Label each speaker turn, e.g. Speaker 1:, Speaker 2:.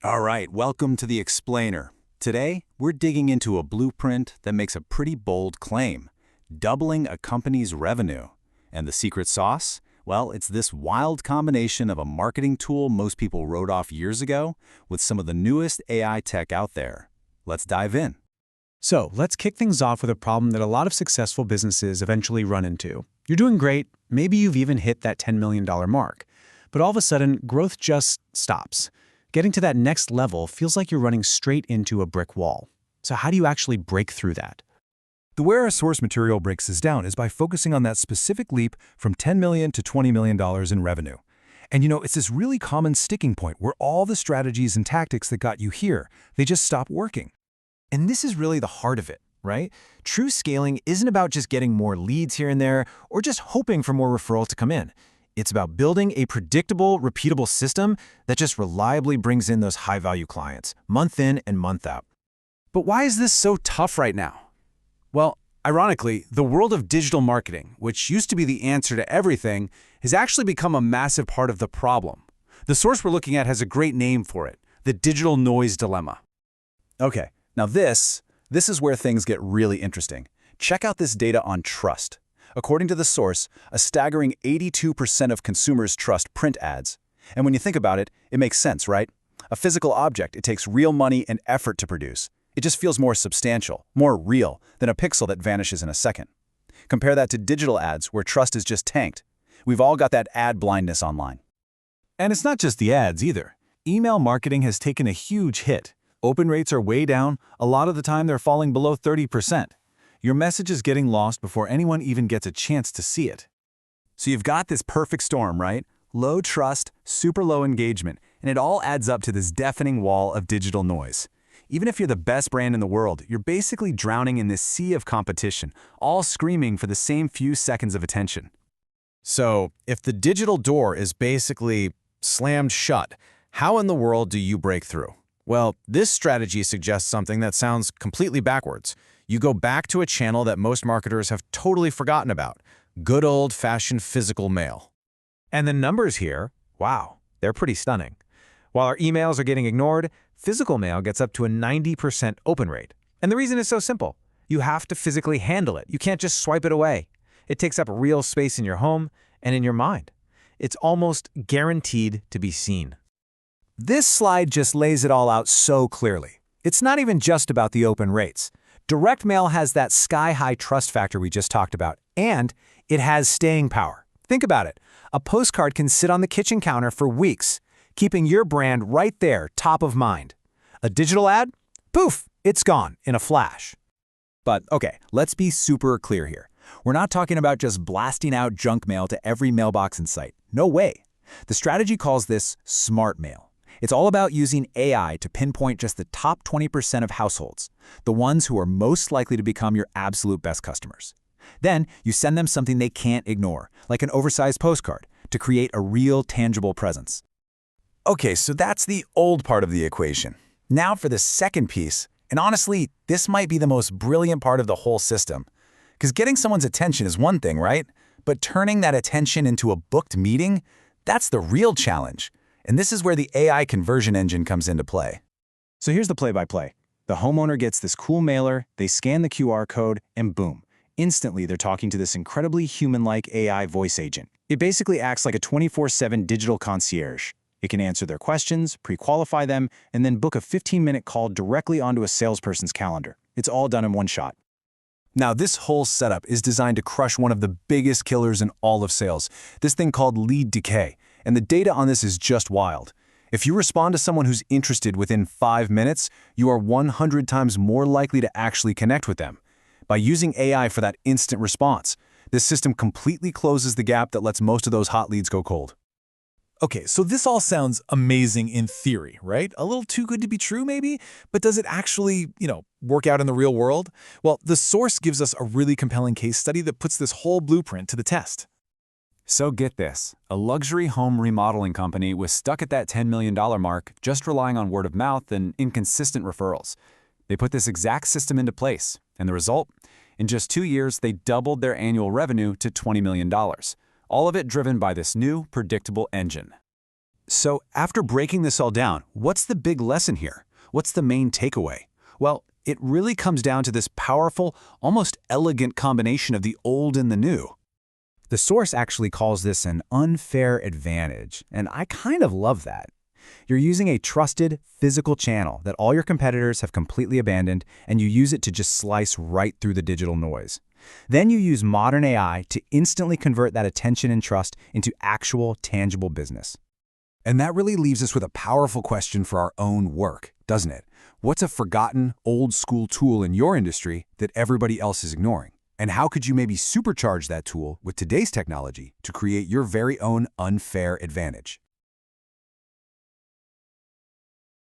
Speaker 1: All right, welcome to the Explainer. Today, we're digging into a blueprint that makes a pretty bold claim, doubling a company's revenue. And the secret sauce? Well, it's this wild combination of a marketing tool most people wrote off years ago with some of the newest AI tech out there. Let's dive in.
Speaker 2: So let's kick things off with a problem that a lot of successful businesses eventually run into. You're doing great, maybe you've even hit that $10 million mark, but all of a sudden, growth just stops. Getting to that next level feels like you're running straight into a brick wall. So how do you actually break through that?
Speaker 3: The way our source material breaks this down is by focusing on that specific leap from $10 million to $20 million in revenue. And it's this really common sticking point where all the strategies and tactics that got you here, they just stop working.
Speaker 4: And this is really the heart of it, right? True scaling isn't about just getting more leads here and there or just hoping for more referrals to come in. It's about building a predictable, repeatable system that just reliably brings in those high-value clients, month in and month out.
Speaker 2: But why is this so tough right now? Well, ironically, the world of digital marketing, which used to be the answer to everything, has actually become a massive part of the problem. The source we're looking at has a great name for it, the digital noise dilemma.
Speaker 1: Okay, now this is where things get really interesting. Check out this data on trust. According to the source, a staggering 82% of consumers trust print ads. And when you think about it, it makes sense, right? A physical object, it takes real money and effort to produce. It just feels more substantial, more real, than a pixel that vanishes in a second. Compare that to digital ads, where trust is just tanked. We've all got that ad blindness online.
Speaker 3: And it's not just the ads either. Email marketing has taken a huge hit. Open rates are way down. A lot of the time they're falling below 30%. Your message is getting lost before anyone even gets a chance to see it.
Speaker 1: So you've got this perfect storm, right? Low trust, super low engagement, and it all adds up to this deafening wall of digital noise. Even if you're the best brand in the world, you're basically drowning in this sea of competition, all screaming for the same few seconds of attention.
Speaker 4: So, if the digital door is basically slammed shut, how in the world do you break through? Well, this strategy suggests something that sounds completely backwards. You go back to a channel that most marketers have totally forgotten about, good old-fashioned physical mail. And the numbers here, wow, they're pretty stunning. While our emails are getting ignored, physical mail gets up to a 90% open rate. And the reason is so simple. You have to physically handle it. You can't just swipe it away. It takes up real space in your home and in your mind. It's almost guaranteed to be seen.
Speaker 1: This slide just lays it all out so clearly. It's not even just about the open rates. Direct mail has that sky-high trust factor we just talked about, and it has staying power. Think about it. A postcard can sit on the kitchen counter for weeks, keeping your brand right there, top of mind. A digital ad? Poof, it's gone in a flash. But okay, let's be super clear here. We're not talking about just blasting out junk mail to every mailbox in sight. No way. The strategy calls this smart mail. It's all about using AI to pinpoint just the top 20% of households, the ones who are most likely to become your absolute best customers. Then you send them something they can't ignore, like an oversized postcard, to create a real, tangible presence. Okay, so that's the old part of the equation. Now for the second piece, and honestly, this might be the most brilliant part of the whole system. Because getting someone's attention is one thing, right? But turning that attention into a booked meeting, that's the real challenge. And this is where the AI conversion engine comes into play.
Speaker 2: So here's the play-by-play. The homeowner gets this cool mailer, they scan the QR code, and boom. Instantly, they're talking to this incredibly human-like AI voice agent. It basically acts like a 24/7 digital concierge. It can answer their questions, pre-qualify them, and then book a 15-minute call directly onto a salesperson's calendar. It's all done in one shot.
Speaker 1: Now, this whole setup is designed to crush one of the biggest killers in all of sales, this thing called lead decay. And the data on this is just wild. If you respond to someone who's interested within 5 minutes, you are 100 times more likely to actually connect with them. By using AI for that instant response, this system completely closes the gap that lets most of those hot leads go cold.
Speaker 3: Okay, so this all sounds amazing in theory, right? A little too good to be true, maybe? But does it actually, work out in the real world? Well, the source gives us a really compelling case study that puts this whole blueprint to the test.
Speaker 1: So get this, a luxury home remodeling company was stuck at that $10 million mark just relying on word of mouth and inconsistent referrals. They put this exact system into place, and the result? In just 2 years, they doubled their annual revenue to $20 million. All of it driven by this new, predictable engine. So after breaking this all down, what's the big lesson here? What's the main takeaway? Well, it really comes down to this powerful, almost elegant combination of the old and the new. The source actually calls this an unfair advantage, and I kind of love that. You're using a trusted, physical channel that all your competitors have completely abandoned, and you use it to just slice right through the digital noise. Then you use modern AI to instantly convert that attention and trust into actual, tangible business. And that really leaves us with a powerful question for our own work, doesn't it? What's a forgotten, old-school tool in your industry that everybody else is ignoring? And how could you maybe supercharge that tool with today's technology to create your very own unfair advantage?